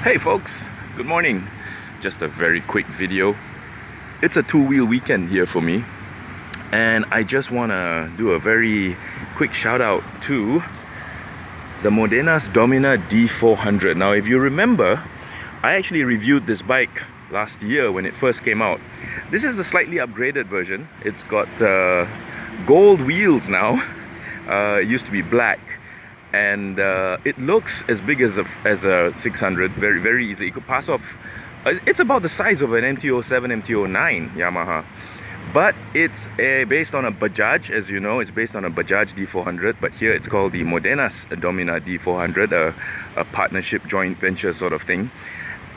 Hey folks, good morning. Just a very quick video. It's a two-wheel weekend here for me, and I just want to do a very quick shout out to the Modenas Dominar D400. Now if you remember, I actually reviewed this bike last year when it first came out. This is the slightly upgraded version. It's got gold wheels now. It used to be black, and it looks as big as a 600, very easy. It could pass off. It's about the size of an MT-07, MT-09 Yamaha, but it's based on a Bajaj. As you know, it's based on a Bajaj D400, but here it's called the Modenas Dominar D400, a partnership joint venture sort of thing.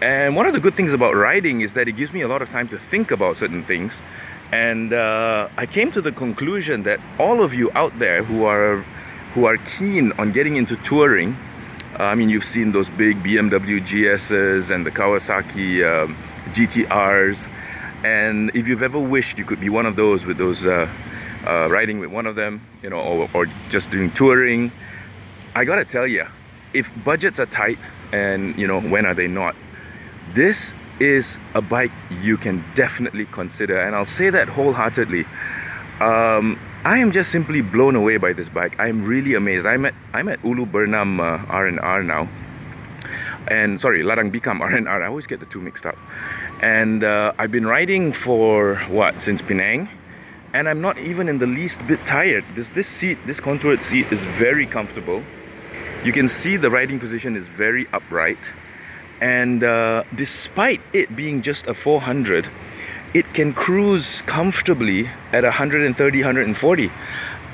And one of the good things about riding is that it gives me a lot of time to think about certain things, and I came to the conclusion that all of you out there who are keen on getting into touring, I mean, you've seen those big BMW GS's and the Kawasaki GTRs, and if you've ever wished you could be one of those, with those riding with one of them, you know, or just doing touring, I gotta tell you, if budgets are tight, and you know, when are they not, this is a bike you can definitely consider, and I'll say that wholeheartedly. I am just simply blown away by this bike. I'm really amazed. I'm at Ulu Burnham R&R now, and sorry, Ladang Bikam R&R. I always get the two mixed up. And I've been riding for since Penang, and I'm not even in the least bit tired. This seat, this contoured seat, is very comfortable. You can see the riding position is very upright, and despite it being just a 400, it can cruise comfortably at 130, 140.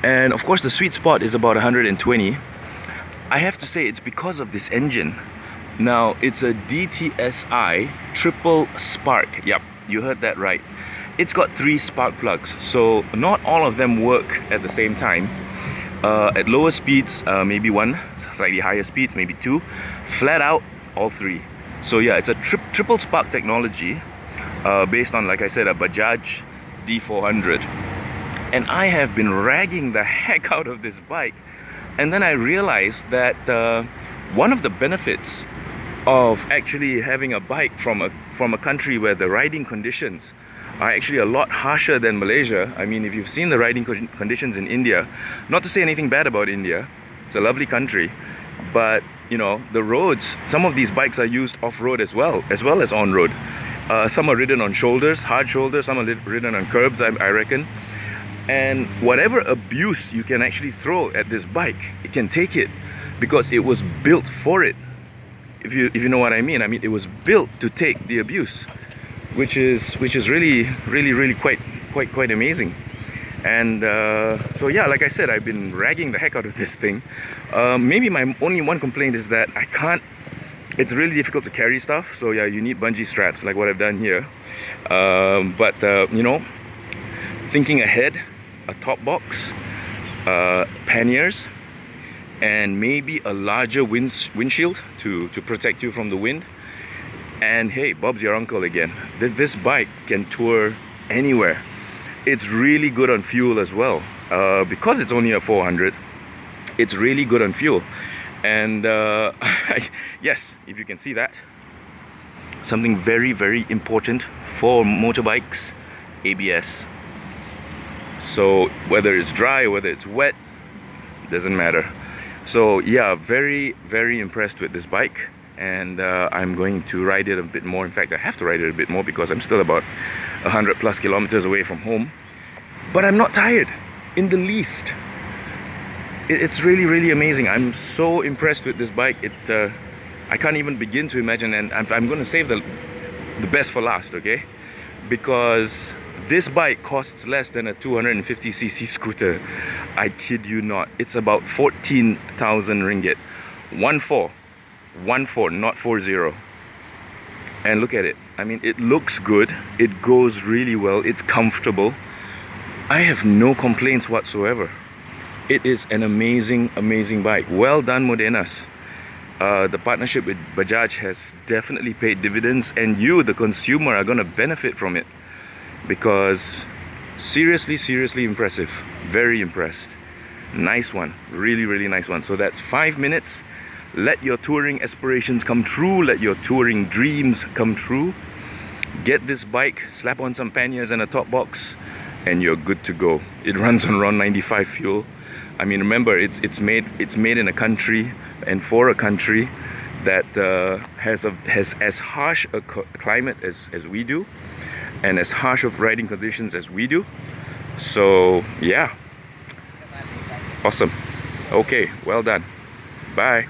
And of course the sweet spot is about 120. I have to say it's because of this engine. Now it's a DTSI triple spark. Yep, you heard that right. It's got 3 spark plugs, so not all of them work at the same time. At lower speeds, maybe 1, slightly higher speeds, maybe 2. Flat out, all 3. So yeah, it's a triple spark technology. Based on, like I said, a Bajaj D400, and I have been ragging the heck out of this bike, and then I realized that one of the benefits of actually having a bike from a country where the riding conditions are actually a lot harsher than Malaysia. I mean, if you've seen the riding conditions in India, not to say anything bad about India, it's a lovely country, but you know, the roads, some of these bikes are used off-road as well as on-road. Some are ridden on shoulders, hard shoulders, some are ridden on curbs, I reckon. And whatever abuse you can actually throw at this bike, it can take it, because it was built for it. If you know what I mean. It was built to take the abuse, which is really quite amazing. And so yeah, like I said, I've been ragging the heck out of this thing. Maybe my only one complaint is that it's really difficult to carry stuff, so yeah, you need bungee straps like what I've done here. But you know, thinking ahead, a top box, panniers, and maybe a larger windshield to protect you from the wind. And hey, Bob's your uncle again. This bike can tour anywhere. It's really good on fuel as well. Because it's only a 400, it's really good on fuel. And yes, if you can see that, something very important for motorbikes: ABS. So whether it's dry, whether it's wet, doesn't matter. So yeah, very impressed with this bike, and I'm going to ride it a bit more. In fact, I have to ride it a bit more because I'm still about 100+ kilometers away from home, but I'm not tired in the least. It's really amazing. I'm so impressed with this bike. I can't even begin to imagine, and I'm going to save the best for last, okay? Because this bike costs less than a 250cc scooter. I kid you not. It's about 14,000 ringgit. 14, not 40. And look at it. I mean, it looks good. It goes really well. It's comfortable. I have no complaints whatsoever. It is an amazing bike. Well done, Modenas. The partnership with Bajaj has definitely paid dividends, and you, the consumer, are going to benefit from it, because seriously impressive. Very impressed. Nice one. Really nice one. So that's 5 minutes Let your touring aspirations come true. Let your touring dreams come true. Get this bike, slap on some panniers and a top box, and you're good to go. It runs on around 95 fuel. I mean, remember, it's made in a country and for a country that has as harsh a climate as we do, and as harsh of riding conditions as we do. So yeah, awesome. Okay, well done. Bye.